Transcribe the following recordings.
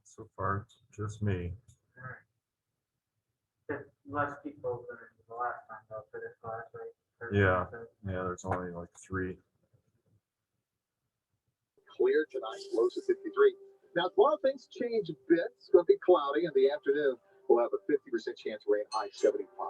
So far, it's just me. There's less people than the last time though for this class, right? Yeah, there's only like 3. Clear tonight, lows of 53. Now, tomorrow things change a bit. It's going to be cloudy in the afternoon. We'll have a 50% chance of rain, high 75.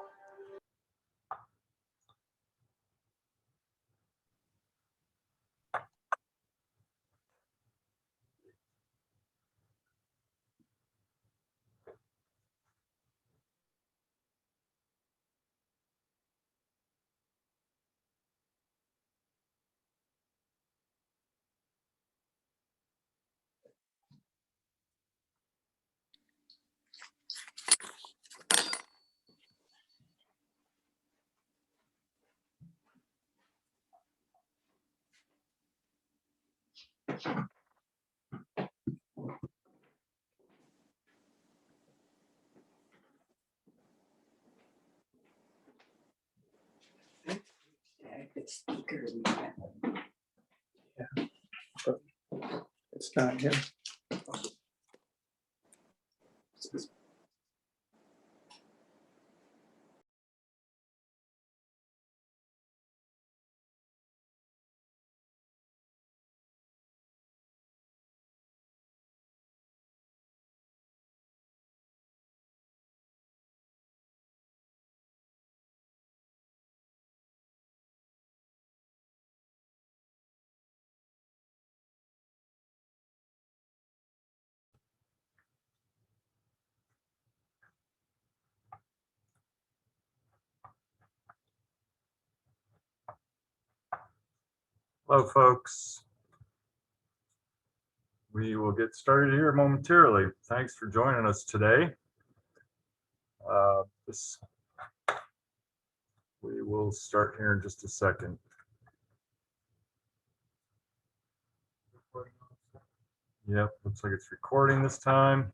Yeah, but it's not him. Hello, folks. We will get started here momentarily. Thanks for joining us today. We will start here in just a second. Yep, looks like it's recording this time.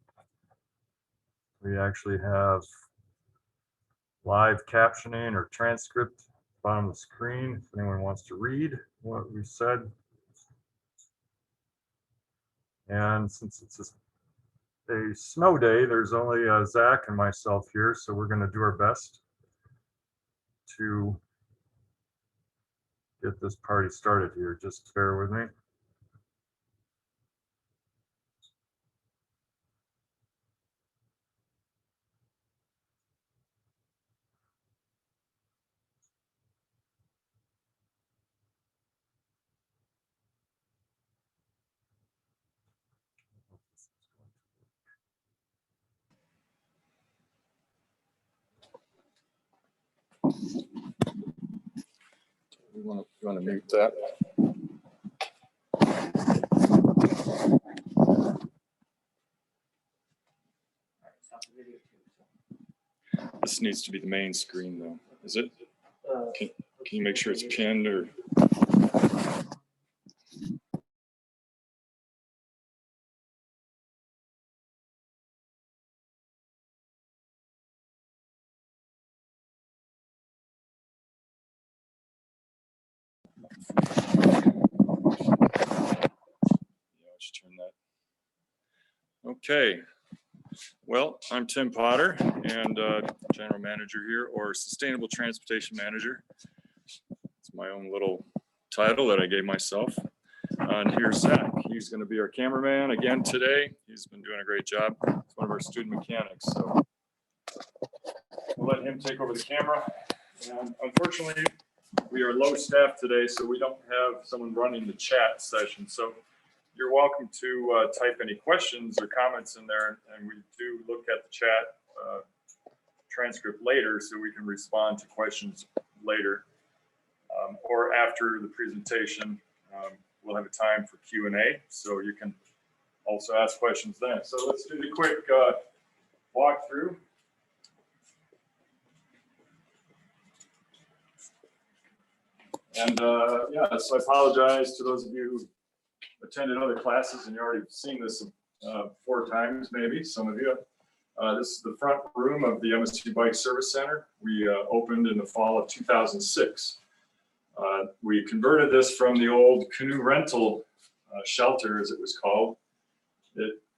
We actually have live captioning or transcript bottom of the screen if anyone wants to read what we said. And since it's a snow day, there's only Zach and myself here, so we're going to do our best to get this party started here. Just bear with me. You want to mute that? This needs to be the main screen, though. Is it? Can you make sure it's pinned or? Turn that. Okay. Well, I'm Tim Potter and General Manager here, or Sustainable Transportation Manager. It's my own little title that I gave myself. And here's Zach. He's going to be our cameraman again today. He's been doing a great job. He's one of our student mechanics. So we'll let him take over the camera. And unfortunately, we are low staffed today, so we don't have someone running the chat session. So you're welcome to type any questions or comments in there, and we do look at the chat transcript later so we can respond to questions later. Or after the presentation, we'll have a time for Q&A, so you can also ask questions then. So let's do the quick walkthrough. And yeah, so I apologize to those of you who attended other classes and you're already seen this 4 times, maybe some of you. This is the front room of the MSU Bikes Service Center. We opened in the fall of 2006. We converted this from the old canoe rental shelter, as it was called.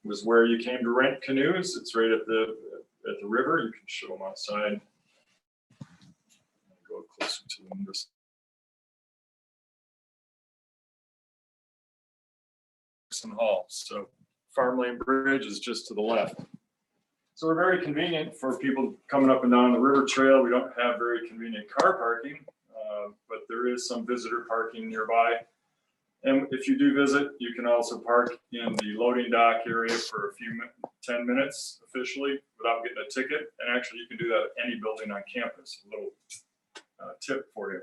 was where you came to rent canoes. It's right at the river. You can show them outside. Go closer to them. Hall. So Farmland Bridge is just to the left. So we're very convenient for people coming up and down the river trail. We don't have very convenient car parking, but there is some visitor parking nearby. And if you do visit, you can also park in the loading dock area for a few 10 minutes officially without getting a ticket. And actually, you can do that at any building on campus. A little tip for you.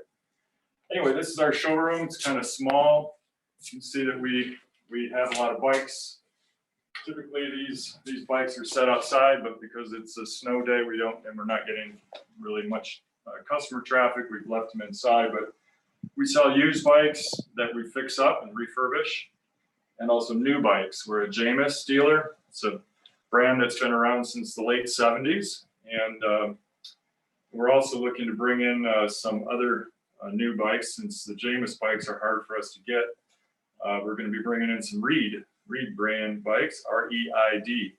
Anyway, this is our showroom. It's kind of small. You can see that we have a lot of bikes. Typically, these bikes are set outside, but because it's a snow day, we're not getting really much customer traffic. We've left them inside, but we sell used bikes that we fix up and refurbish, and also new bikes. We're a Jamis dealer. It's a brand that's been around since the late 70s, and we're also looking to bring in some other new bikes. Since the Jamis bikes are hard for us to get, we're going to be bringing in some Reed brand bikes, R-E-I-D.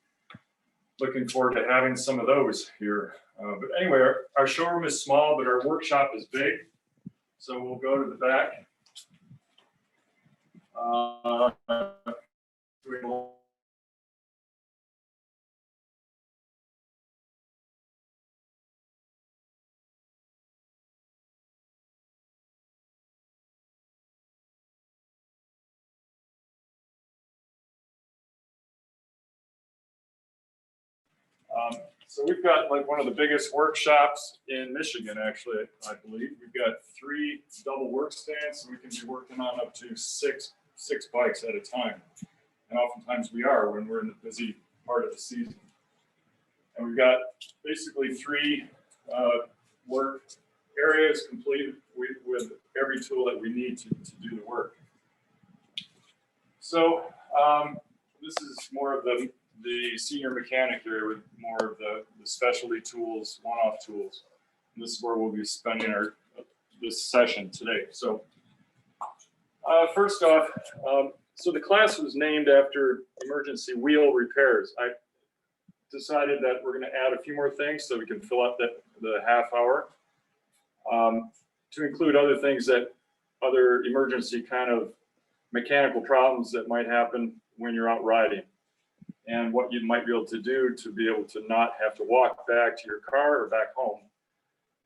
Looking forward to having some of those here. But anyway, our showroom is small, but our workshop is big. So we'll go to the back. So we've got like one of the biggest workshops in Michigan, actually, I believe. We've got 3 double work stands, so we can be working on up to six bikes at a time. And oftentimes we are when we're in the busy part of the season. And we've got basically 3 work areas complete with every tool that we need to do the work. So this is more of the senior mechanic area with more of the specialty tools, one-off tools. And this is where we'll be spending this session today. So first off, so the class was named after emergency wheel repairs. I decided that we're going to add a few more things so we can fill up the half hour to include other things other emergency kind of mechanical problems that might happen when you're out riding, and what you might be able to do to be able to not have to walk back to your car or back home,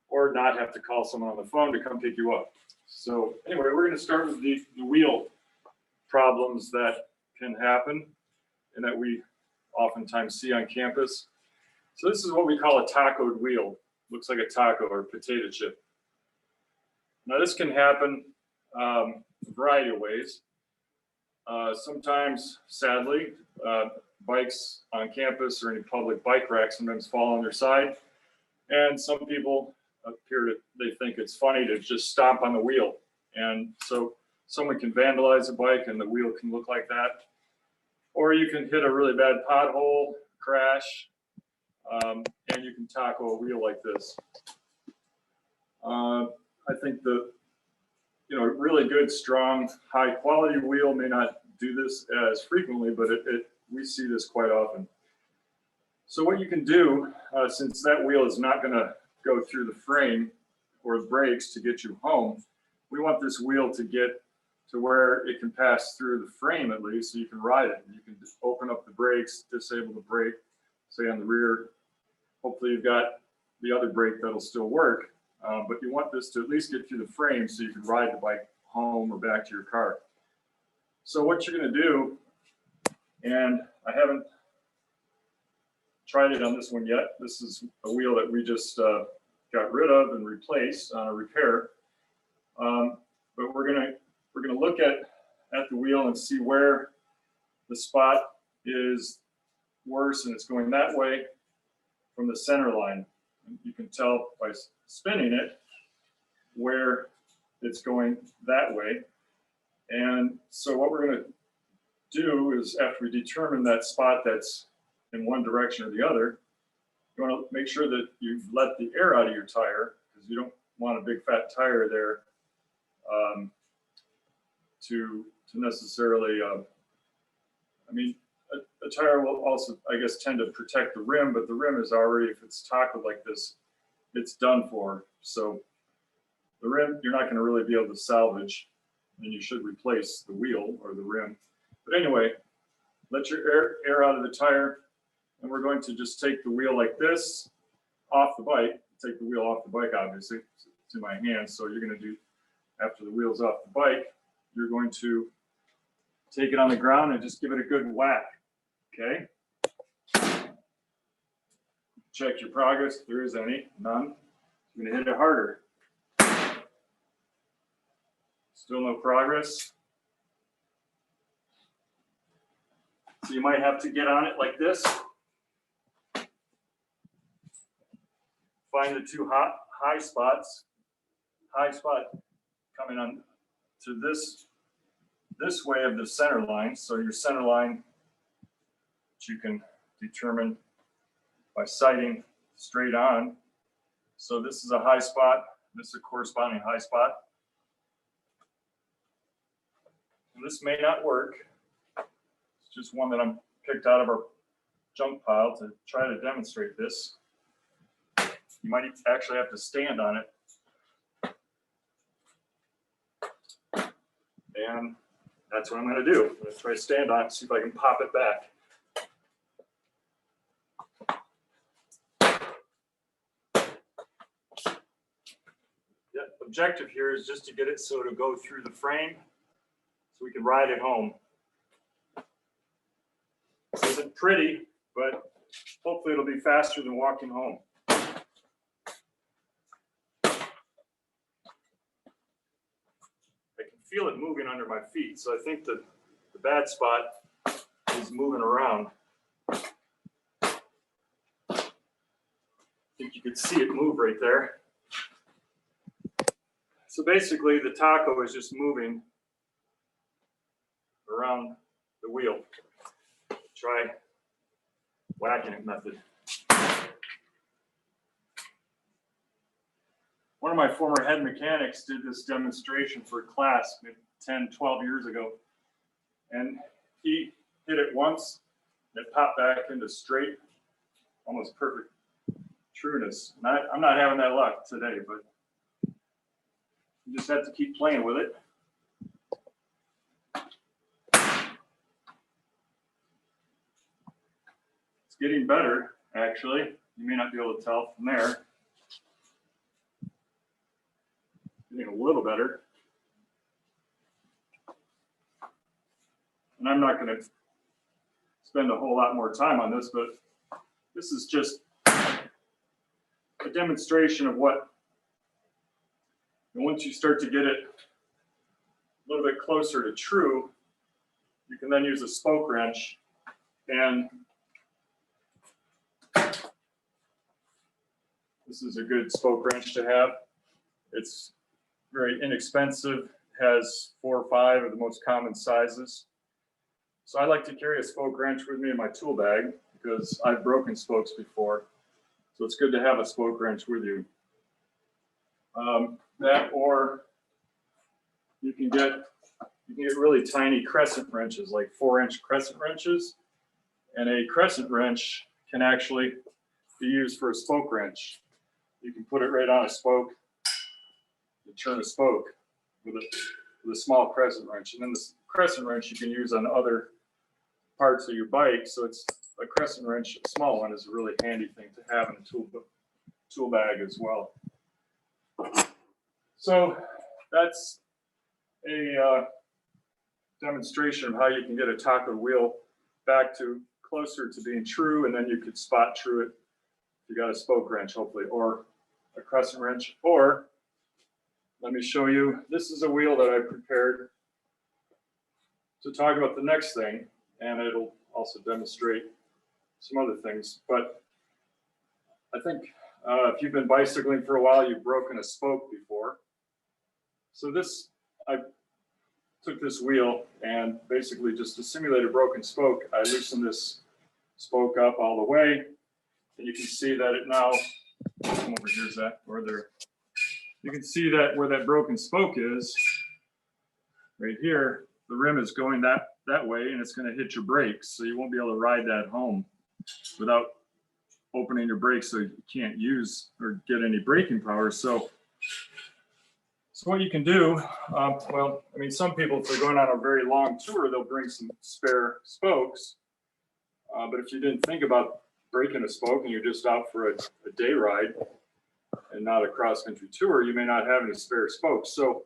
or not have to call someone on the phone to come pick you up. So anyway, we're going to start with the wheel problems that can happen and that we oftentimes see on campus. So this is what we call a tacoed wheel. Looks like a taco or potato chip. Now this can happen a variety of ways. Sometimes, sadly, bikes on campus or any public bike rack sometimes fall on their side, and some people they think it's funny to just stomp on the wheel, and so someone can vandalize a bike and the wheel can look like that, or you can hit a really bad pothole, crash, and you can taco a wheel like this. I think really good, strong, high quality wheel may not do this as frequently, but we see this quite often. So what you can do, since that wheel is not going to go through the frame or the brakes to get you home, we want this wheel to get to where it can pass through the frame at least, so you can ride it. You can just open up the brakes, disable the brake, say on the rear. Hopefully you've got the other brake that'll still work, but you want this to at least get through the frame so you can ride the bike home or back to your car. So what you're going to do, and I haven't tried it on this one yet. This is a wheel that we just got rid of and replaced on a repair. But we're gonna look at the wheel and see where the spot is worse, and it's going that way from the center line. And you can tell by spinning it where it's going that way. And so what we're going to do is, after we determine that spot that's in one direction or the other, you want to make sure that you've let the air out of your tire, because you don't want a big fat tire there to necessarily, a tire will also, I guess, tend to protect the rim, but the rim is already, if it's tackled like this, it's done for. So the rim, you're not going to really be able to salvage, and you should replace the wheel or the rim. But anyway, let your air out of the tire, and we're going to just take the wheel like this off the bike. Take the wheel off the bike, obviously. It's in my hands, so you're going to do, after the wheel's off the bike, you're going to take it on the ground and just give it a good whack, okay? Check your progress, if there is any, none. You're going to hit it harder. Still no progress. So you might have to get on it like this. Find the two high spots. High spot coming on to this way of the center line. So your center line, which you can determine by sighting straight on. So this is a high spot. This is a corresponding high spot. And this may not work. It's just one that I'm picked out of our junk pile to try to demonstrate this. You might actually have to stand on it. And that's what I'm going to do. I'm going to try to stand on it, see if I can pop it back. The objective here is just to get it so it'll go through the frame so we can ride it home. It isn't pretty, but hopefully it'll be faster than walking home. Feel it moving under my feet, so I think the bad spot is moving around. I think you could see it move right there. So basically the taco is just moving around the wheel. Try whacking it method. One of my former head mechanics did this demonstration for a class 10, 12 years ago. And he hit it once, and it popped back into straight, almost perfect trueness. And I'm not having that luck today, but you just have to keep playing with it. It's getting better, actually. You may not be able to tell from there. Getting a little better. And I'm not going to spend a whole lot more time on this, but this is just a demonstration of what, and once you start to get it a little bit closer to true, you can then use a spoke wrench, and this is a good spoke wrench to have. It's very inexpensive, has 4 or 5 of the most common sizes. So I like to carry a spoke wrench with me in my tool bag because I've broken spokes before. So it's good to have a spoke wrench with you. That, or you can get really tiny crescent wrenches, like 4-inch crescent wrenches. And a crescent wrench can actually be used for a spoke wrench. You can put it right on a spoke. You turn a spoke with a small crescent wrench, and then this crescent wrench you can use on other parts of your bike. So it's a crescent wrench, a small one, is a really handy thing to have in a tool bag as well. So that's a demonstration of how you can get a taco wheel back to closer to being true, and then you could spot true it if you got a spoke wrench, hopefully, or a crescent wrench. Or let me show you, this is a wheel that I prepared to talk about the next thing, and it'll also demonstrate some other things. But I think if you've been bicycling for a while, you've broken a spoke before. So this, I took this wheel and basically just to simulate a broken spoke, I loosened this spoke up all the way, and you can see that it now, come over here's that, or there. You can see that where that broken spoke is, right here, the rim is going that way, and it's going to hit your brakes, so you won't be able to ride that home without opening your brakes, so you can't use or get any braking power. So what you can do, well, I mean, some people, if they're going on a very long tour, they'll bring some spare spokes. But if you didn't think about breaking a spoke and you're just out for a day ride and not a cross-country tour, you may not have any spare spokes. So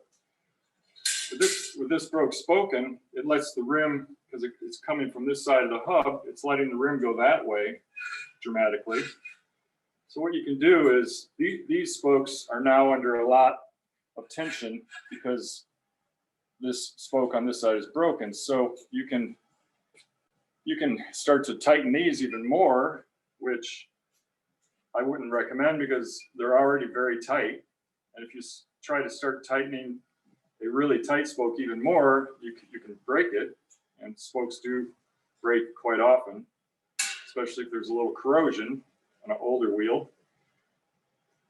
with this broke spoken, it lets the rim, because it's coming from this side of the hub, it's letting the rim go that way dramatically. So what you can do is these spokes are now under a lot of tension because this spoke on this side is broken. So you can start to tighten these even more, which I wouldn't recommend because they're already very tight. And if you try to start tightening a really tight spoke even more, you can break it, and spokes do break quite often, especially if there's a little corrosion on an older wheel.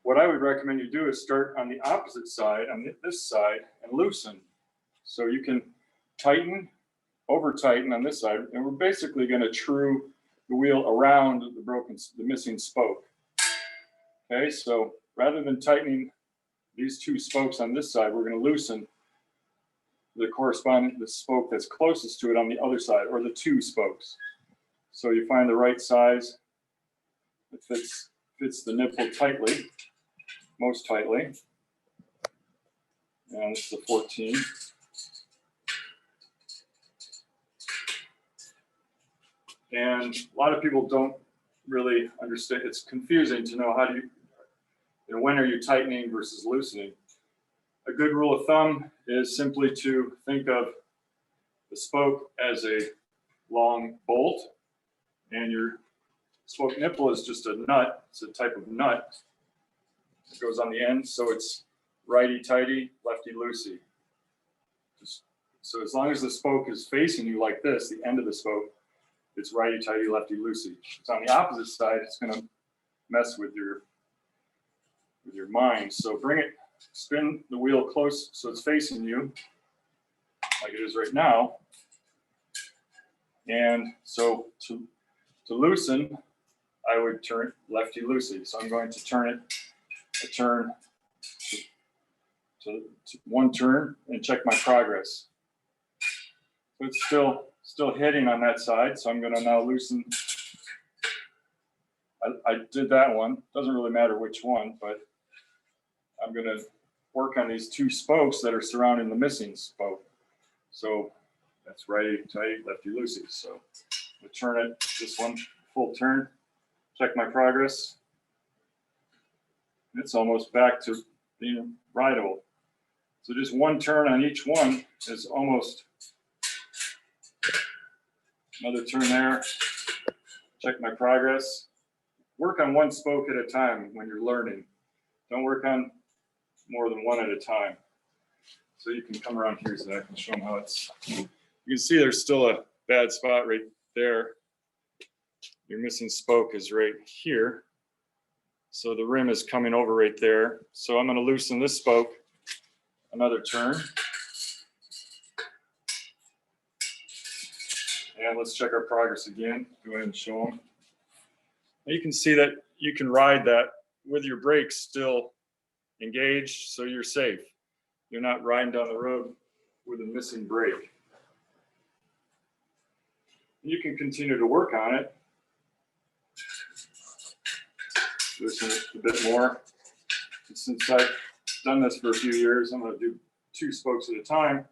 What I would recommend you do is start on the opposite side, on this side, and loosen. So you can tighten, over tighten on this side, and we're basically going to true the wheel around the missing spoke. Okay, so rather than tightening these two spokes on this side, we're going to loosen the spoke that's closest to it on the other side, or the two spokes. So you find the right size that fits the nipple tightly, most tightly. And this is a 14. And a lot of people don't really understand. It's confusing to know when are you tightening versus loosening. A good rule of thumb is simply to think of the spoke as a long bolt, and your spoke nipple is just a nut. It's a type of nut that goes on the end, so it's righty-tighty, lefty-loosey. So as long as the spoke is facing you like this, the end of the spoke, it's righty-tighty, lefty-loosey. If it's on the opposite side, it's going to mess with your mind. So spin the wheel close so it's facing you, like it is right now. And so to loosen, I would turn it lefty-loosey. So I'm going to turn it to one turn and check my progress. So it's still hitting on that side, so I'm going to now loosen. I did that one. Doesn't really matter which one, but I'm going to work on these two spokes that are surrounding the missing spoke. So that's righty-tighty, lefty-loosey. So I turn it, this one, full turn, check my progress. It's almost back to being rideable. So just one turn on each one is almost. Another turn there, check my progress. Work on one spoke at a time when you're learning. Don't work on more than one at a time. So you can come around here so that I can show them how it's. You can see there's still a bad spot right there. Your missing spoke is right here. So the rim is coming over right there. So I'm going to loosen this spoke, another turn. And let's check our progress again. Go ahead and show them. Now you can see that you can ride that with your brakes still engaged, so you're safe. You're not riding down the road with a missing brake. You can continue to work on it. Loosen it a bit more. And since I've done this for a few years, I'm going to do two spokes at a time.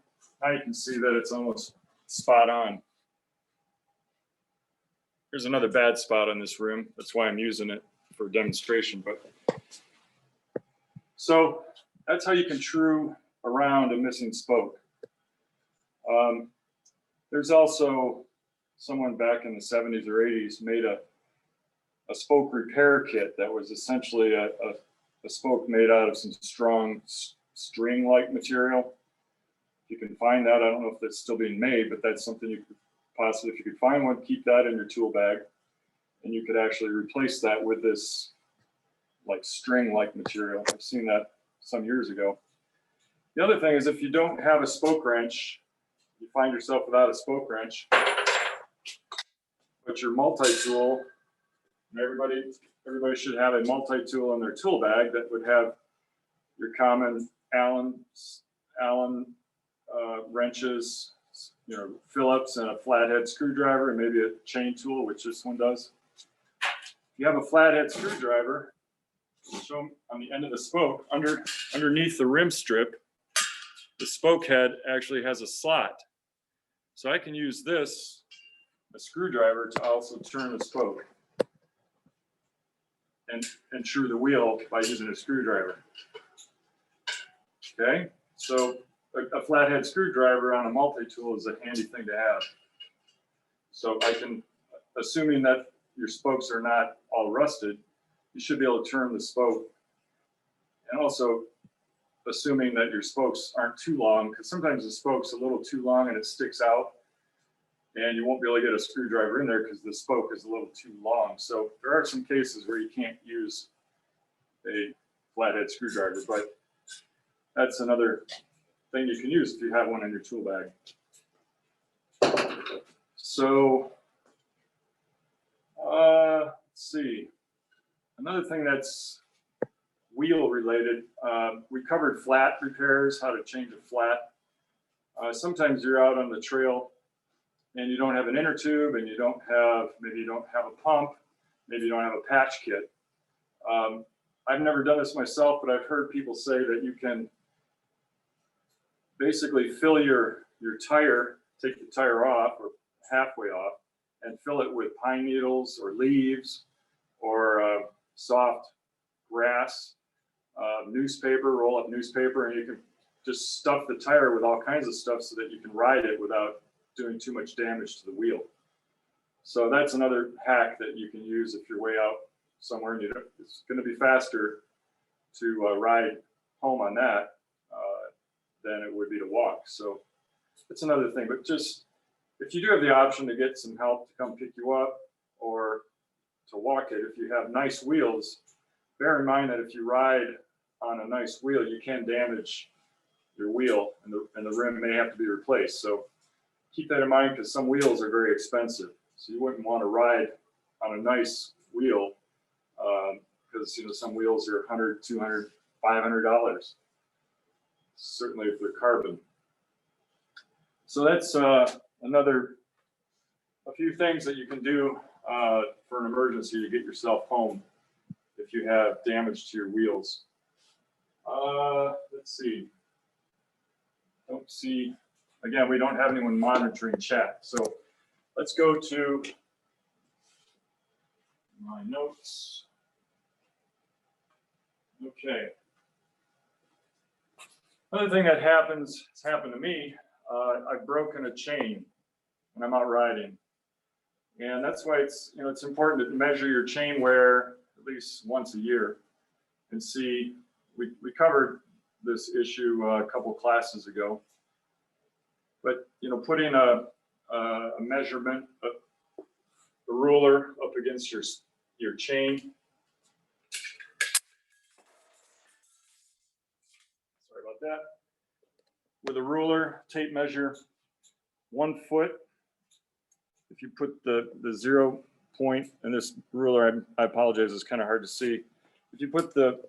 Now you can see that it's almost spot on. Here's another bad spot on this rim. That's why I'm using it for demonstration. So that's how you can true around a missing spoke. There's also someone back in the 70s or 80s made a spoke repair kit that was essentially a spoke made out of some strong string-like material. If you can find that, I don't know if that's still being made, but that's something you could possibly, if you could find one, keep that in your tool bag, and you could actually replace that with this like string-like material. I've seen that some years ago. The other thing is if you don't have a spoke wrench you find yourself without a spoke wrench, but your multi-tool, and everybody should have a multi-tool in their tool bag that would have your common Allen wrenches, Phillips, and a flathead screwdriver, and maybe a chain tool, which this one does. If you have a flathead screwdriver, show them on the end of the spoke, underneath the rim strip, the spoke head actually has a slot. So I can use this, a screwdriver, to also turn the spoke and true the wheel by using a screwdriver. Okay, so a flathead screwdriver on a multi-tool is a handy thing to have. So I can, assuming that your spokes are not all rusted, you should be able to turn the spoke. And also, assuming that your spokes aren't too long, because sometimes the spoke's a little too long and it sticks out, and you won't be able to get a screwdriver in there because the spoke is a little too long. So there are some cases where you can't use a flathead screwdriver, but that's another thing you can use if you have one in your tool bag. So let's see. Another thing that's wheel related, we covered flat repairs, how to change a flat. Sometimes you're out on the trail and you don't have an inner tube, and maybe you don't have a pump, maybe you don't have a patch kit. I've never done this myself, but I've heard people say that you can basically fill your tire, take the tire off or halfway off, and fill it with pine needles or leaves or soft grass, newspaper, roll up newspaper, and you can just stuff the tire with all kinds of stuff so that you can ride it without doing too much damage to the wheel. So that's another hack that you can use if you're way out somewhere and it's going to be faster to ride home on that than it would be to walk. So that's another thing. But just if you do have the option to get some help to come pick you up or to walk it, if you have nice wheels, bear in mind that if you ride on a nice wheel, you can damage your wheel, and the rim may have to be replaced. So keep that in mind, because some wheels are very expensive. So you wouldn't want to ride on a nice wheel because some wheels are $100, $200, $500. Certainly if they're carbon. So that's a few things that you can do for an emergency to get yourself home if you have damage to your wheels. Let's see. Don't see. Again, we don't have anyone monitoring chat. So let's go to my notes. Okay. Another thing that has happened to me, I've broken a chain when I'm out riding. And that's why it's important to measure your chain wear at least once a year and see. We covered this issue a couple classes ago. But putting a measurement, a ruler up against your chain. Sorry about that. With a ruler, tape measure 1 foot. If you put the 0 point, and this ruler, I apologize, it's kind of hard to see. If you put the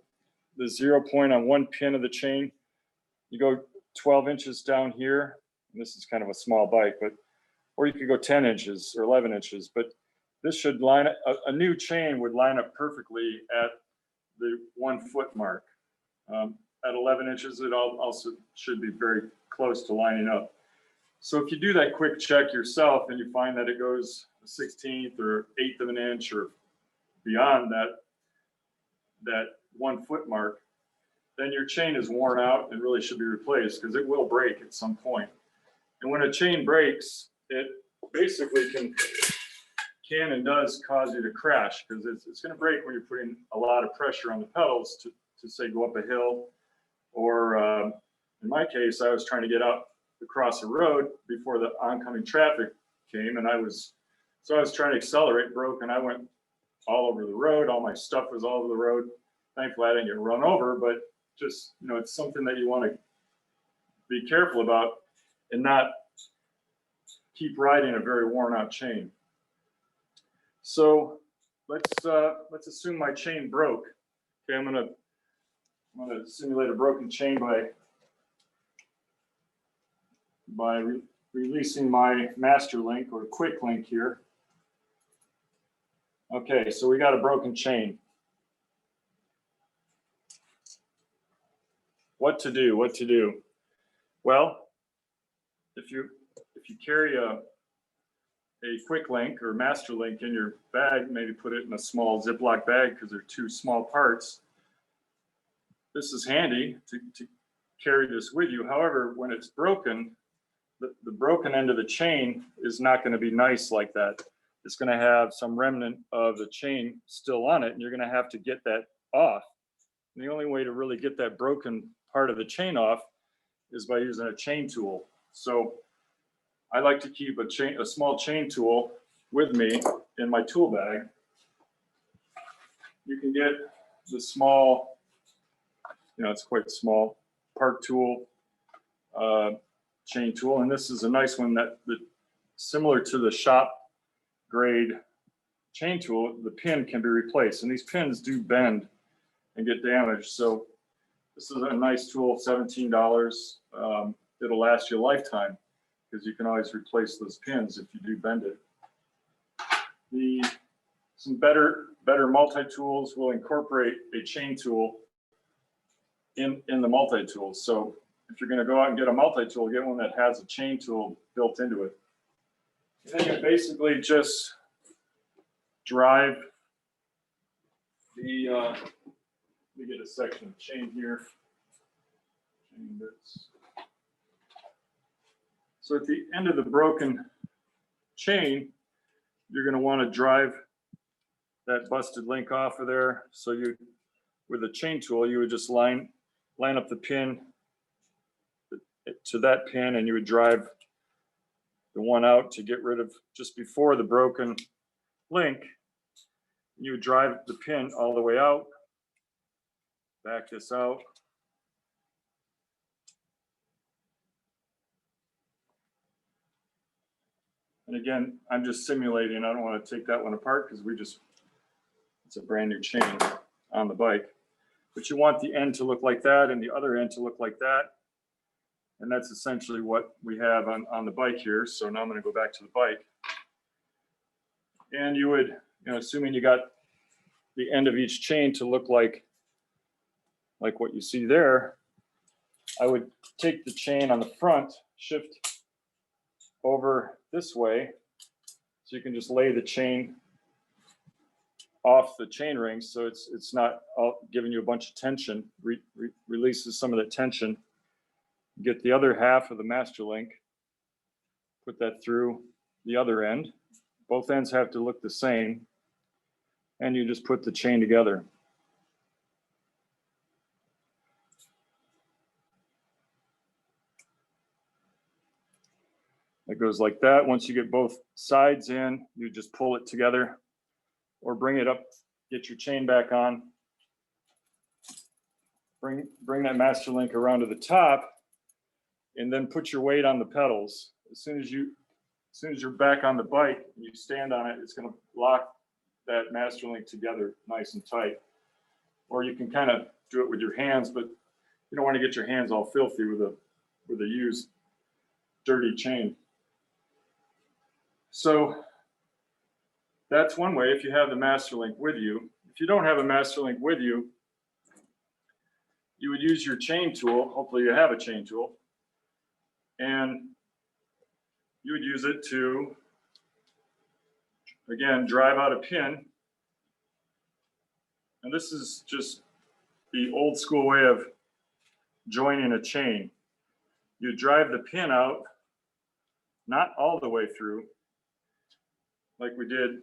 0 point on one pin of the chain, you go 12 inches down here. This is kind of a small bike, or you could go 10 inches or 11 inches, but this should line up, a new chain would line up perfectly at the 1 foot mark. At 11 inches, it also should be very close to lining up. So if you do that quick check yourself and you find that it goes a 16th or 1/8 of an inch or beyond that 1 foot mark, then your chain is worn out and really should be replaced, because it will break at some point. And when a chain breaks, it basically can and does cause you to crash, because it's going to break when you're putting a lot of pressure on the pedals to say go up a hill, or in my case, I was trying to get up across the road before the oncoming traffic came, and I was trying to accelerate, broke, and I went all over the road. All my stuff was all over the road. Thankfully, I didn't get run over, but just it's something that you want to be careful about and not keep riding a very worn out chain. So let's assume my chain broke. Okay, I'm gonna simulate a broken chain by releasing my master link or quick link here. Okay, so we got a broken chain. What to do? What to do? Well, if you carry a quick link or master link in your bag, maybe put it in a small Ziploc bag because they're two small parts. This is handy to carry this with you. However, when it's broken, the broken end of the chain is not going to be nice like that. It's going to have some remnant of the chain still on it, and you're going to have to get that off. And the only way to really get that broken part of the chain off is by using a chain tool. So I like to keep a small chain tool with me in my tool bag. You can get the small, it's quite small, park tool, chain tool, and this is a nice one that similar to the shop grade chain tool. The pin can be replaced, and these pins do bend and get damaged. So this is a nice tool, $17. It'll last you a lifetime because you can always replace those pins if you do bend it. Some better multi-tools will incorporate a chain tool in the multi-tool. So if you're going to go out and get a multi-tool, get one that has a chain tool built into it. And then you basically just drive the, let me get a section of chain here. Chain bits. So at the end of the broken chain, you're going to want to drive that busted link off of there. So with a chain tool, you would just line up the pin to that pin, and you would drive the one out to get rid of just before the broken link. You would drive the pin all the way out, back this out. And again, I'm just simulating. I don't want to take that one apart because it's a brand new chain on the bike. But you want the end to look like that and the other end to look like that. And that's essentially what we have on the bike here. So now I'm going to go back to the bike. And you would, assuming you got the end of each chain to look like what you see there, I would take the chain on the front, shift over this way, so you can just lay the chain off the chain ring, so it's not giving you a bunch of tension. Releases some of that tension. Get the other half of the master link, put that through the other end. Both ends have to look the same, and you just put the chain together. It goes like that. Once you get both sides in, you just pull it together or bring it up, get your chain back on. Bring that master link around to the top, and then put your weight on the pedals. As soon as you're back on the bike and you stand on it, it's going to lock that master link together nice and tight. Or you can kind of do it with your hands, but you don't want to get your hands all filthy with a used dirty chain. So that's one way if you have the master link with you. If you don't have a master link with you, you would use your chain tool. Hopefully you have a chain tool. And you would use it to, again, drive out a pin. And this is just the old school way of joining a chain. You drive the pin out, not all the way through, like we did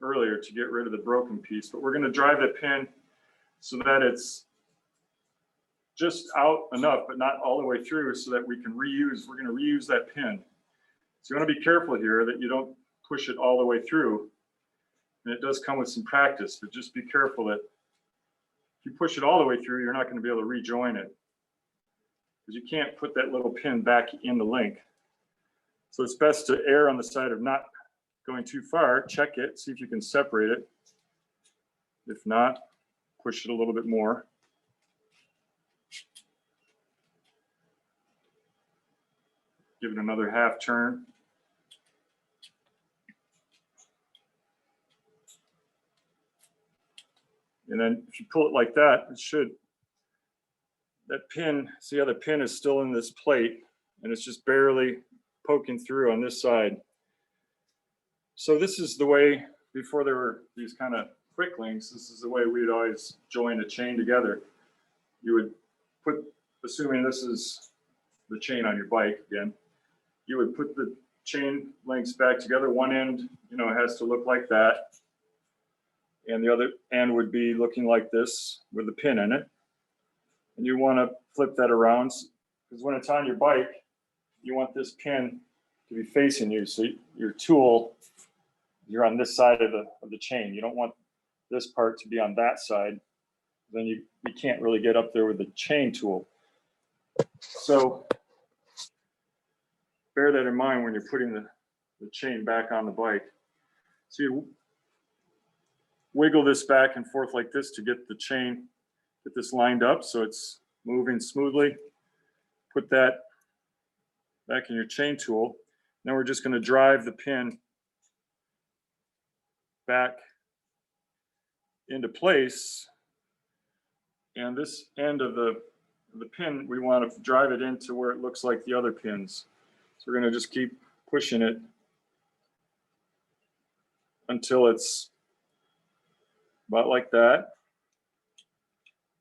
earlier to get rid of the broken piece, but we're going to drive the pin so that it's just out enough, but not all the way through, so that we can reuse. We're going to reuse that pin. So you want to be careful here that you don't push it all the way through. And it does come with some practice, but just be careful that if you push it all the way through, you're not going to be able to rejoin it, because you can't put that little pin back in the link. So it's best to err on the side of not going too far. Check it, see if you can separate it. If not, push it a little bit more. Give it another half turn. And then if you pull it like that, it should, that pin, see how the pin is still in this plate and it's just barely poking through on this side. So this is the way, before there were these kind of quick links, this is the way we'd always join a chain together. You would put, assuming this is the chain on your bike again, you would put the chain links back together. One end, you know, has to look like that. And the other end would be looking like this with the pin in it. And you want to flip that around because when it's on your bike, you want this pin to be facing you. So your tool, you're on this side of the chain. You don't want this part to be on that side. Then you can't really get up there with the chain tool. So bear that in mind when you're putting the chain back on the bike. So you wiggle this back and forth like this to get the chain, get this lined up so it's moving smoothly. Put that back in your chain tool. Now we're just going to drive the pin back into place. And this end of the pin, we want to drive it into where it looks like the other pins. So we're going to just keep pushing it until it's about like that.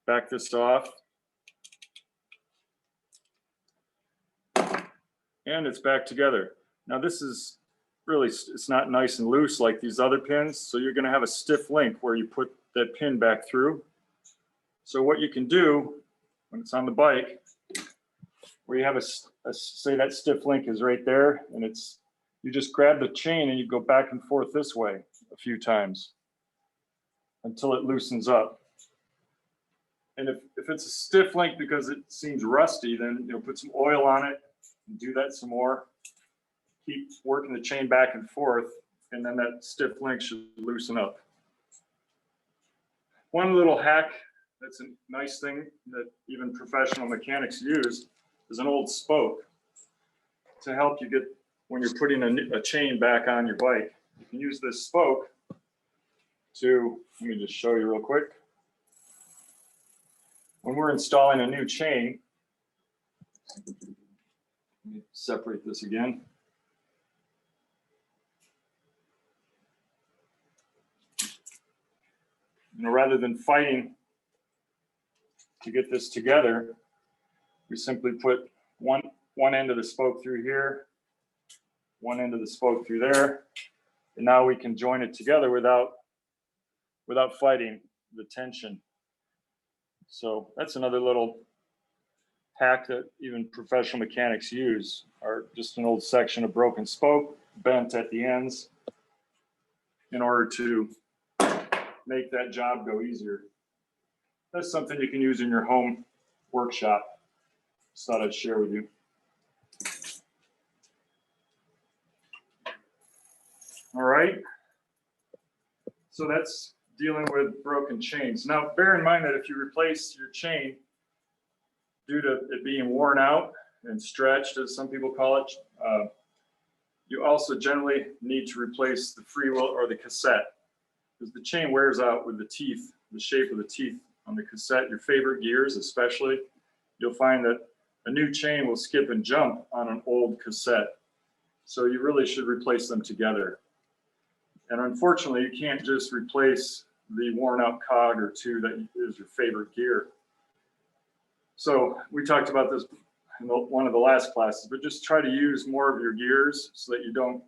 Back this off. And it's back together. Now this is really, it's not nice and loose like these other pins. So you're going to have a stiff link where you put that pin back through. So what you can do when it's on the bike, where you have say that stiff link is right there, and you just grab the chain and you go back and forth this way a few times until it loosens up. And if it's a stiff link because it seems rusty, then put some oil on it and do that some more. Keep working the chain back and forth, and then that stiff link should loosen up. One little hack that's a nice thing that even professional mechanics use is an old spoke to help you get, when you're putting a chain back on your bike. You can use this spoke to, let me just show you real quick. When we're installing a new chain, let me separate this again. Rather than fighting to get this together, we simply put one end of the spoke through here, one end of the spoke through there, and now we can join it together without fighting the tension. So that's another little hack that even professional mechanics use, are just an old section of broken spoke bent at the ends in order to make that job go easier. That's something you can use in your home workshop. Just thought I'd share with you. All right. So that's dealing with broken chains. Now, bear in mind that if you replace your chain due to it being worn out and stretched, as some people call it, you also generally need to replace the freewheel or the cassette, because the chain wears out with the teeth, the shape of the teeth on the cassette. Your favorite gears especially, you'll find that a new chain will skip and jump on an old cassette. So you really should replace them together. And unfortunately, you can't just replace the worn out cog or two that is your favorite gear. So we talked about this in one of the last classes, but just try to use more of your gears so that you don't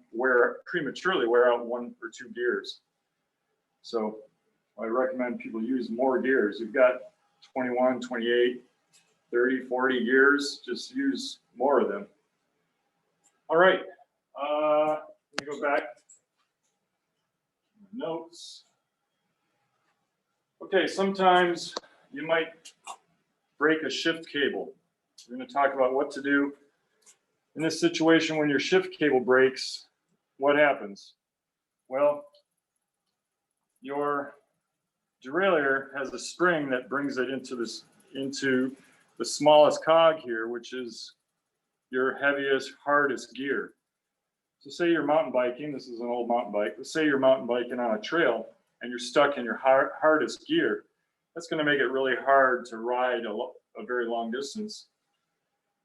prematurely wear out one or two gears. So I recommend people use more gears. You've got 21, 28, 30, 40 gears, just use more of them. All right, let me go back. Notes. Okay, sometimes you might break a shift cable. We're going to talk about what to do In this situation, when your shift cable breaks, what happens? Well, your derailleur has a spring that brings it into the smallest cog here, which is your heaviest, hardest gear. So say you're mountain biking, this is an old mountain bike, but say you're mountain biking on a trail and you're stuck in your hardest gear, that's going to make it really hard to ride a very long distance.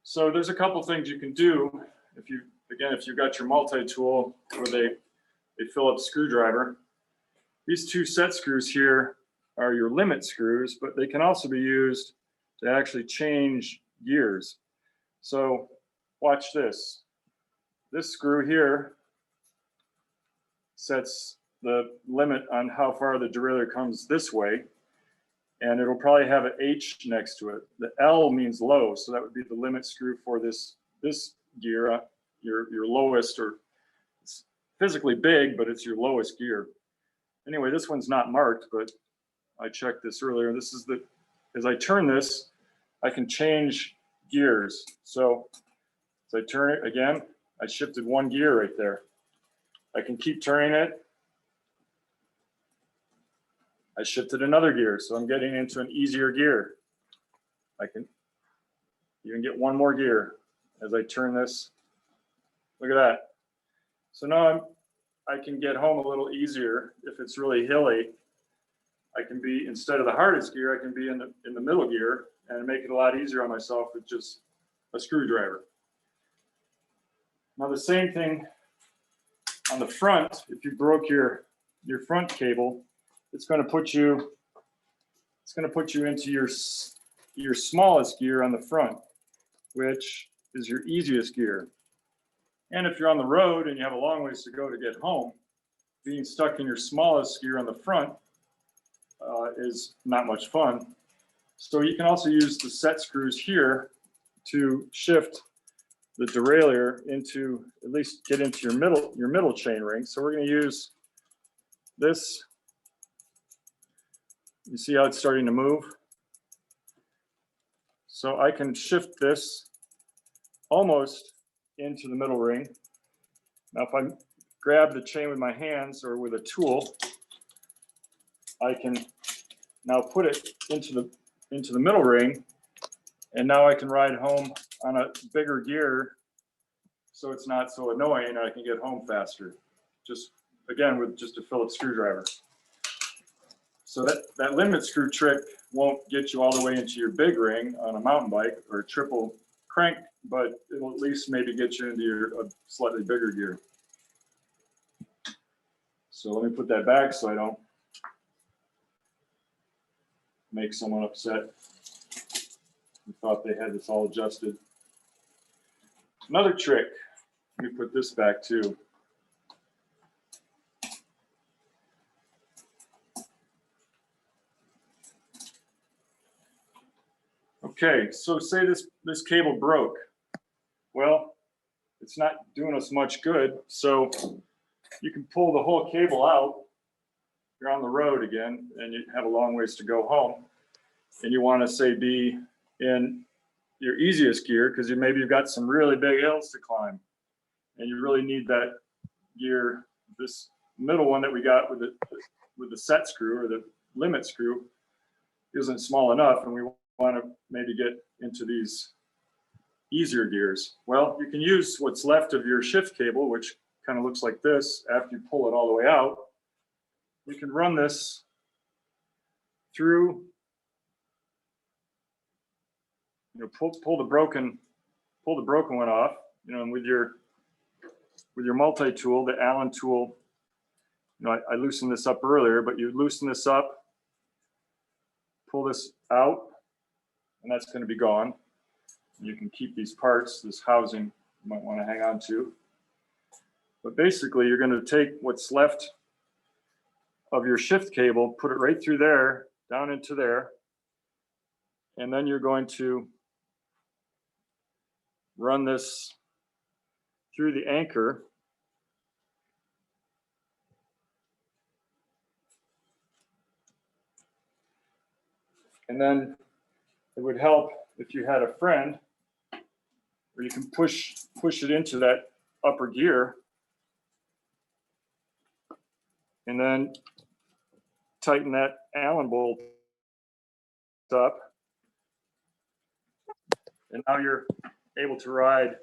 So there's a couple things you can do. If you've got your multi-tool or a Phillips screwdriver, these two set screws here are your limit screws, but they can also be used to actually change gears. So watch this. This screw here sets the limit on how far the derailleur comes this way, and it'll probably have an H next to it. The L means low, so that would be the limit screw for this gear, your lowest, or it's physically big, but it's your lowest gear. Anyway, this one's not marked, but I checked this earlier. This is as I turn this, I can change gears. So as I turn it again, I shifted one gear right there. I can keep turning it. I shifted another gear, so I'm getting into an easier gear. I can even get one more gear as I turn this. Look at that. So now I can get home a little easier if it's really hilly. I can be, instead of the hardest gear, I can be in the middle gear and make it a lot easier on myself with just a screwdriver. Now the same thing on the front. If you broke your front cable, it's going to put you into your smallest gear on the front, which is your easiest gear. And if you're on the road and you have a long ways to go to get home, being stuck in your smallest gear on the front is not much fun. So you can also use the set screws here to shift the derailleur into, at least get into your middle chain ring. So we're going to use this. You see how it's starting to move? So I can shift this almost into the middle ring. Now if I grab the chain with my hands or with a tool, I can now put it into the middle ring, and now I can ride home on a bigger gear so it's not so annoying and I can get home faster. Just again with just a Phillips screwdriver. So that limit screw trick won't get you all the way into your big ring on a mountain bike or a triple crank, but it'll at least maybe get you into a slightly bigger gear. So let me put that back so I don't make someone upset who thought they had this all adjusted. Another trick, let me put this back too. Okay, so say this cable broke. Well, it's not doing us much good, so you can pull the whole cable out. You're on the road again, and you have a long ways to go home, and you want to say be in your easiest gear because maybe you've got some really big hills to climb, and you really need that gear. This middle one that we got with the set screw or the limit screw isn't small enough, and we want to maybe get into these easier gears. Well, you can use what's left of your shift cable, which kind of looks like this. After you pull it all the way out, you can run this through, pull the broken one off, and with your multi-tool, the Allen tool, I loosened this up earlier, but you loosen this up, pull this out, and that's going to be gone. You can keep these parts, this housing you might want to hang on to. But basically, you're going to take what's left of your shift cable, put it right through there, down into there, and then you're going to run this through the anchor. And then it would help if you had a friend or you can push it into that upper gear, and then tighten that Allen bolt up, and now you're able to ride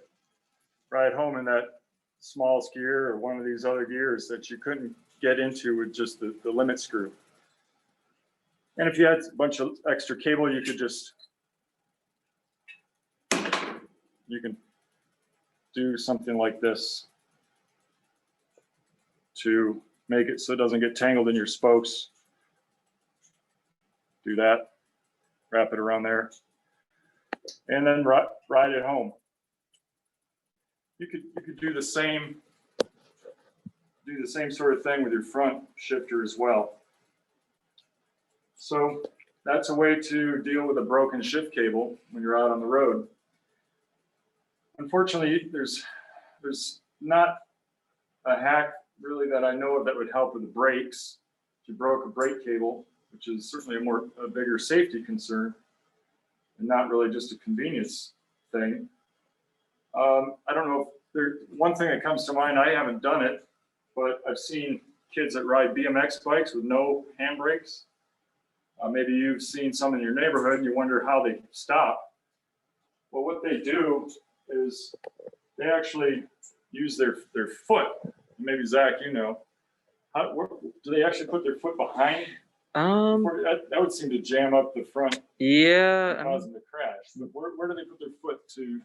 home in that smallest gear or one of these other gears that you couldn't get into with just the limit screw. And if you had a bunch of extra cable, you can do something like this to make it so it doesn't get tangled in your spokes. Do that, wrap it around there, and then ride it home. You could do the same sort of thing with your front shifter as well. So that's a way to deal with a broken shift cable when you're out on the road. Unfortunately, there's not a hack really that I know of that would help with the brakes. If you broke a brake cable, which is certainly a bigger safety concern, and not really just a convenience thing. I don't know if one thing that comes to mind, I haven't done it, but I've seen kids that ride BMX bikes with no handbrakes. Maybe you've seen some in your neighborhood and you wonder how they stop. Well, what they do is they actually use their foot. Maybe Zach, you know, do they actually put their foot behind? That would seem to jam up the front. Yeah, Causing the crash. But where do they put their foot to?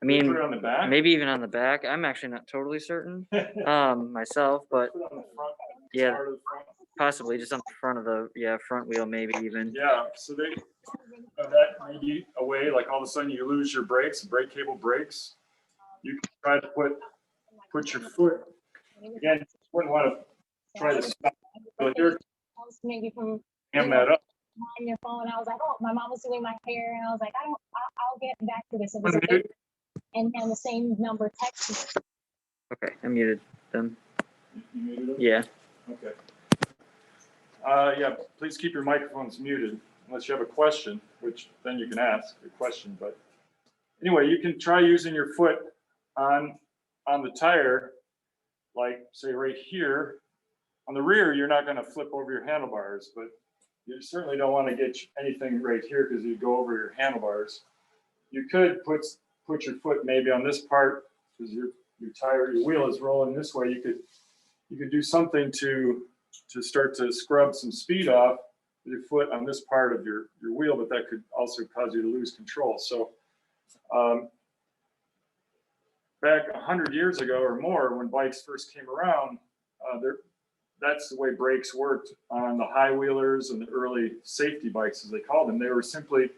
I mean, put it on the back? maybe even on the back. I'm actually not totally certain myself, but Put it on the front, yeah, part of the front. possibly just on the front of the front wheel, maybe even. Yeah, so that may be a way, like all of a sudden you lose your brakes, brake cable breaks. You can try to put your foot, again, you wouldn't want to try to stop. But here, maybe from ham that up. on your phone. I was like, oh, my mom was doing my hair, and I was like, I'll get back to this. It was Unmute. and the same number text me. Okay, I muted them. You muted it? Yeah. Okay. Yeah, please keep your microphones muted unless you have a question, which then you can ask a question. But anyway, you can try using your foot on the tire, like say right here. On the rear, you're not going to flip over your handlebars, but you certainly don't want to get anything right here because you go over your handlebars. You could put your foot maybe on this part because your wheel is rolling this way. You could do something to start to scrub some speed off with your foot on this part of your wheel, but that could also cause you to lose control. So back 100 years ago or more, when bikes first came around, that's the way brakes worked on the high wheelers and the early safety bikes, as they called them. They were simply,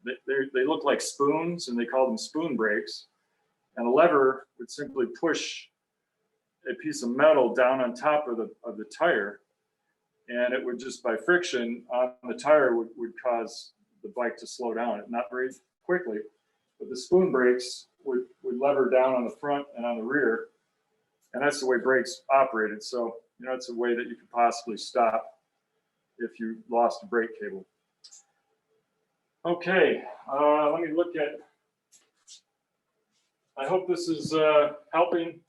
they looked like spoons, and they called them spoon brakes. And a lever would simply push a piece of metal down on top of the tire, and it would just by friction on the tire would cause the bike to slow down. Not very quickly, but the spoon brakes would lever down on the front and on the rear, and that's the way brakes operated. So it's a way that you could possibly stop if you lost a brake cable. Okay, let me look at. I hope this is helping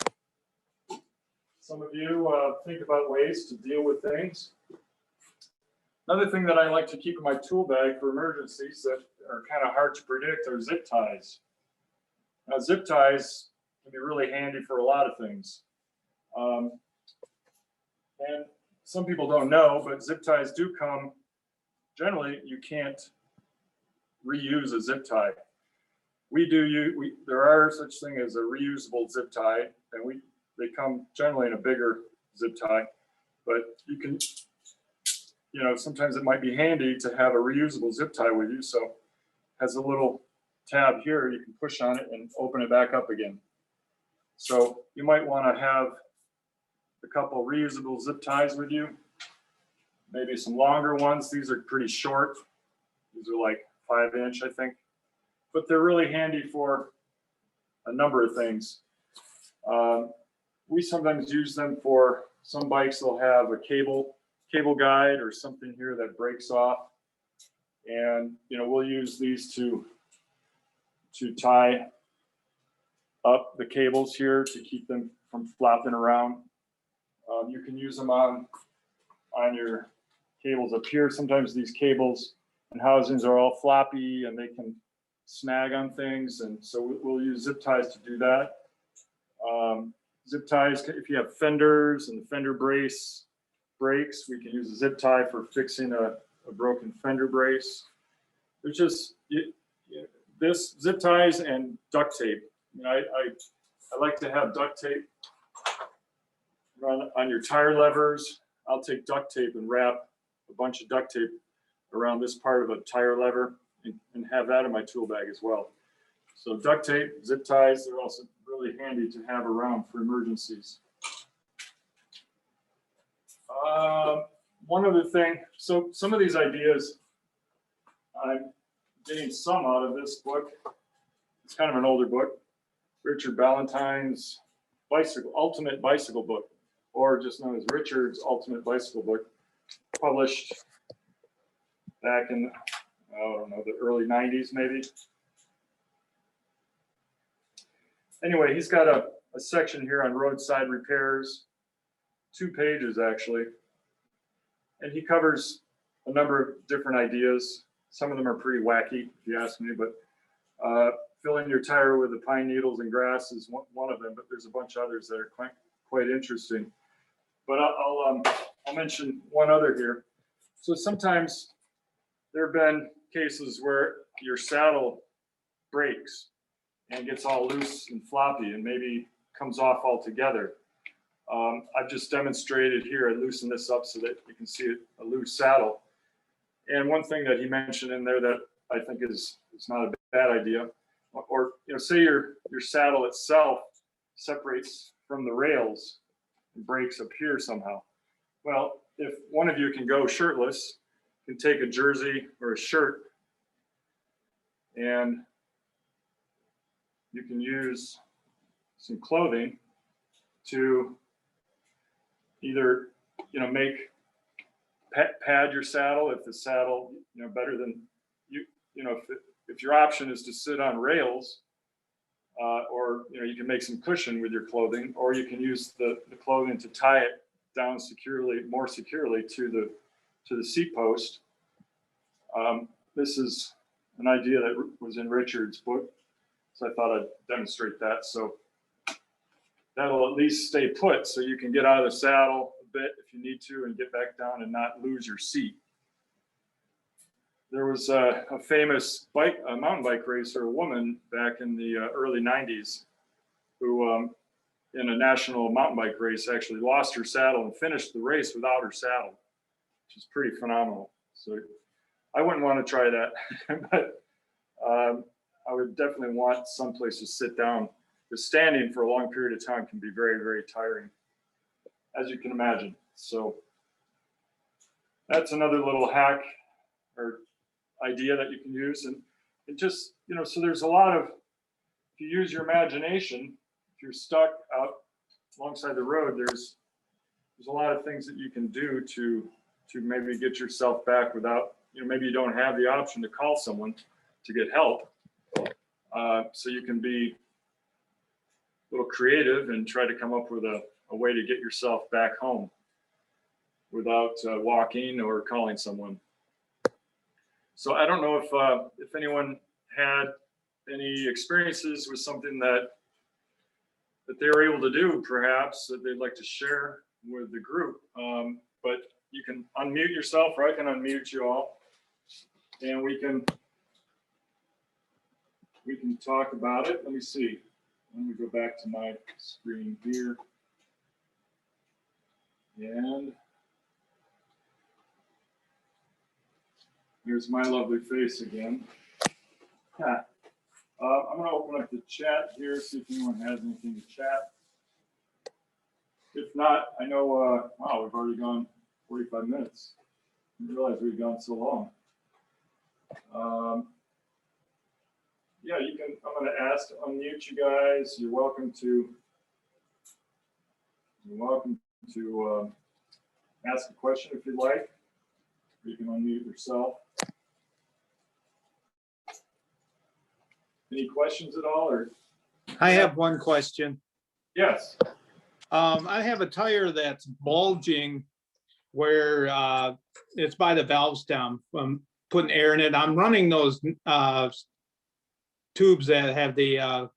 some of you think about ways to deal with things. Another thing that I like to keep in my tool bag for emergencies that are kind of hard to predict are zip ties. Now, zip ties can be really handy for a lot of things. And some people don't know, but zip ties do come, generally, you can't reuse a zip tie. There are such thing as a reusable zip tie, and they come generally in a bigger zip tie, but you can, sometimes it might be handy to have a reusable zip tie with you. So it has a little tab here, you can push on it and open it back up again. So you might want to have a couple reusable zip ties with you, maybe some longer ones. These are pretty short. These are like 5-inch, I think, but they're really handy for a number of things. We sometimes use them for some bikes. They'll have a cable guide or something here that breaks off, and we'll use these to to tie up the cables here to keep them from flopping around. You can use them on your cables up here. Sometimes these cables and housings are all floppy and they can snag on things, and so we'll use zip ties to do that. Zip ties, if you have fenders and the fender brace breaks, we can use a zip tie for fixing a broken fender brace. There's just this zip ties and duct tape. You know, I like to have duct tape on your tire levers. I'll take duct tape and wrap a bunch of duct tape around this part of a tire lever and have that in my tool bag as well. So duct tape, zip ties, they're also really handy to have around for emergencies. One other thing, so some of these ideas, I'm getting some out of this book. It's kind of an older book, Richard Ballantyne's Ultimate Bicycle Book, or just known as Richard's Ultimate Bicycle Book, published back in, I don't know, the early 90s maybe. Anyway, he's got a section here on roadside repairs, 2 pages actually, and he covers a number of different ideas. Some of them are pretty wacky, if you ask me, but filling your tire with the pine needles and grass is one of them, but there's a bunch of others that are quite interesting. But I'll mention one other here. So sometimes there have been cases where your saddle breaks and gets all loose and floppy and maybe comes off altogether. I've just demonstrated here, I loosen this up so that you can see a loose saddle. And one thing that he mentioned in there that I think is not a bad idea, or say your saddle itself separates from the rails and breaks up here somehow. Well, if one of you can go shirtless, can take a jersey or a shirt, and you can use some clothing to either make pad your saddle if the saddle better than if your option is to sit on rails, or you can make some cushion with your clothing, or you can use the clothing to tie it down more securely to the seat post. This is an idea that was in Richard's book, so I thought I'd demonstrate that. So that'll at least stay put, so you can get out of the saddle a bit if you need to and get back down and not lose your seat. There was a famous mountain bike racer, a woman back in the early 90s, who in a national mountain bike race actually lost her saddle and finished the race without her saddle, which is pretty phenomenal. So I wouldn't want to try that, but I would definitely want someplace to sit down. Because standing for a long period of time can be very, very tiring, as you can imagine. So that's another little hack or idea that you can use. And it just, so there's a lot of, if you use your imagination, if you're stuck out alongside the road, there's a lot of things that you can do to maybe get yourself back without, maybe you don't have the option to call someone to get help. So you can be a little creative and try to come up with a way to get yourself back home without walking or calling someone. So I don't know if anyone had any experiences with something that they were able to do, perhaps, that they'd like to share with the group. But you can unmute yourself, or I can unmute you all, and we can talk about it. Let me see. Let me go back to my screen here. And there's my lovely face again. I'm going to open up the chat here, see if anyone has anything to chat. If not, I know, wow, we've already gone 45 minutes. I didn't realize we'd gone so long. Yeah, you can, I'm going to ask to unmute you guys. You're welcome to ask a question if you'd like. You can unmute yourself. Any questions at all, or? I have one question. Yes. I have a tire that's bulging where it's by the valve stem. I'm putting air in it. I'm running those tubes that have the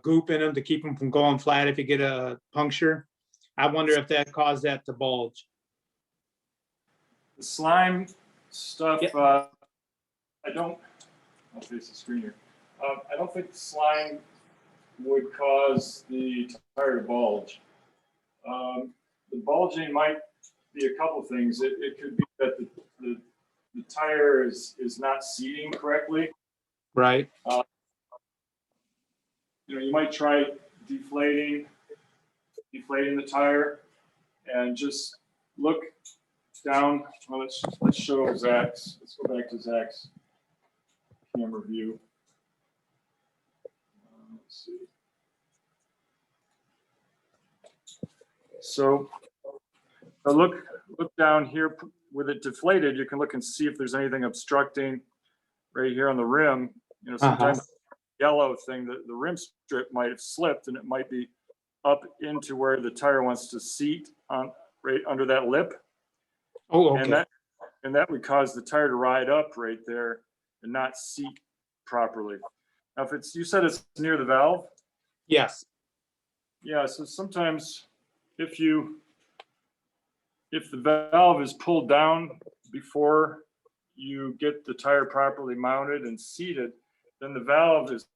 goop in them to keep them from going flat if you get a puncture. I wonder if that caused that to bulge. The slime stuff, Yeah. I'll face the screen here. I don't think slime would cause the tire to bulge. The bulging might be a couple things. It could be that the tire is not seating correctly. Right. You might try deflating the tire and just look down. Well, let's show Zach's. Let's go back to Zach's camera view. Let's see. So look down here with it deflated. You can look and see if there's anything obstructing right here on the rim. Sometimes yellow thing, the rim strip might have slipped and it might be up into where the tire wants to seat on right under that lip. Oh, okay. And that would cause the tire to ride up right there and not seat properly. Now, you said it's near the valve? Yes. Yeah, so sometimes if the valve is pulled down before you get the tire properly mounted and seated, then the valve has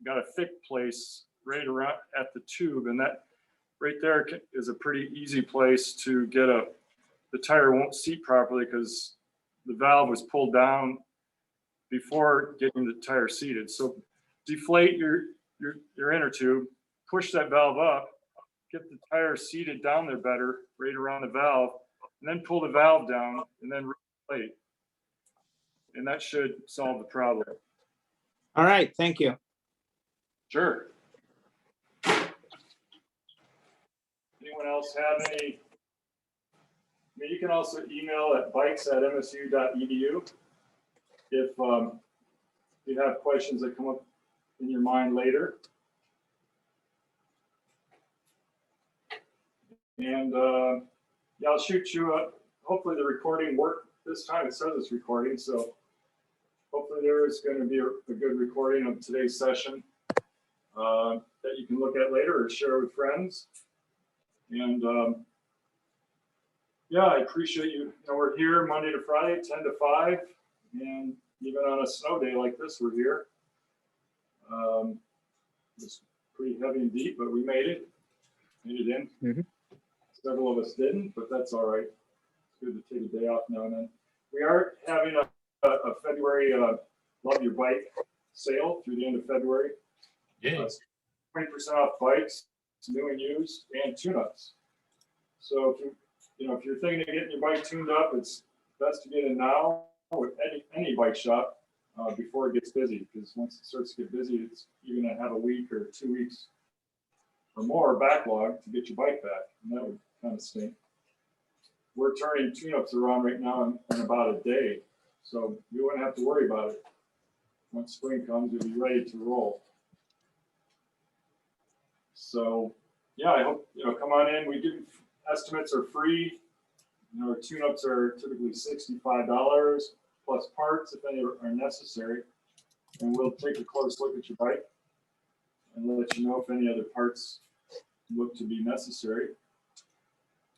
got a thick place right around at the tube, and that right there is a pretty easy place to get the tire won't seat properly because the valve was pulled down before getting the tire seated. So deflate your inner tube, push that valve up, get the tire seated down there better, right around the valve, and then pull the valve down and then reflate. And that should solve the problem. All right. Thank you. Sure. Anyone else have any? I mean, you can also email at bikes@msu.edu if you have questions that come up in your mind later. And yeah, I'll shoot you up. Hopefully the recording worked this time. It says it's recording, so hopefully there is going to be a good recording of today's session that you can look at later or share with friends. And yeah, I appreciate you. We're here Monday to Friday, 10 to 5, and even on a snow day like this, we're here. It's pretty heavy and deep, but we made it in. Mm-hmm. Several of us didn't, but that's all right. It's good to take a day off now and then. We are having a February Love Your Bike sale through the end of February. Yeah. 20% off bikes, new and used, and tune-ups. So if you're thinking of getting your bike tuned up, it's best to get in now with any bike shop before it gets busy. Because once it starts to get busy, you're going to have a week or 2 weeks or more backlog to get your bike back, and that would kind of stink. We're turning tune-ups around right now in about a day, so you wouldn't have to worry about it. Once spring comes, you'll be ready to roll. So yeah, I hope come on in. We give estimates are free. Our tune-ups are typically $65 plus parts if any are necessary, and we'll take a close look at your bike and let you know if any other parts look to be necessary.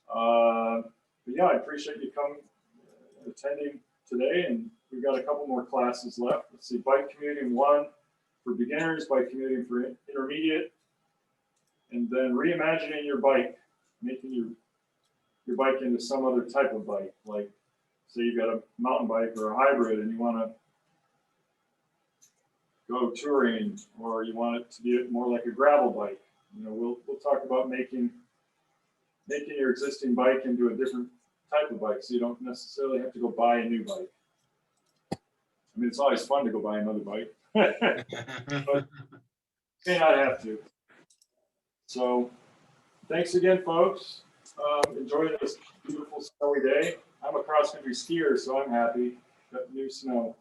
But yeah, I appreciate you coming, attending today, and we've got a couple more classes left. Let's see, bike commuting 1 for beginners, bike commuting for intermediate, and then reimagining your bike, making your bike into some other type of bike. Like, say you've got a mountain bike or a hybrid and you want to go touring, or you want it to be more like a gravel bike. We'll talk about making your existing bike into a different type of bike, so you don't necessarily have to go buy a new bike. I mean, it's always fun to go buy another bike, but you may not have to. So thanks again, folks. Enjoy this beautiful snowy day. I'm a cross-country skier, so I'm happy. Got new snow.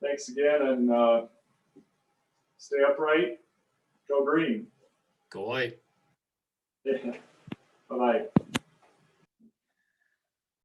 Thanks again, and stay upright. Go green. Go away. Yeah.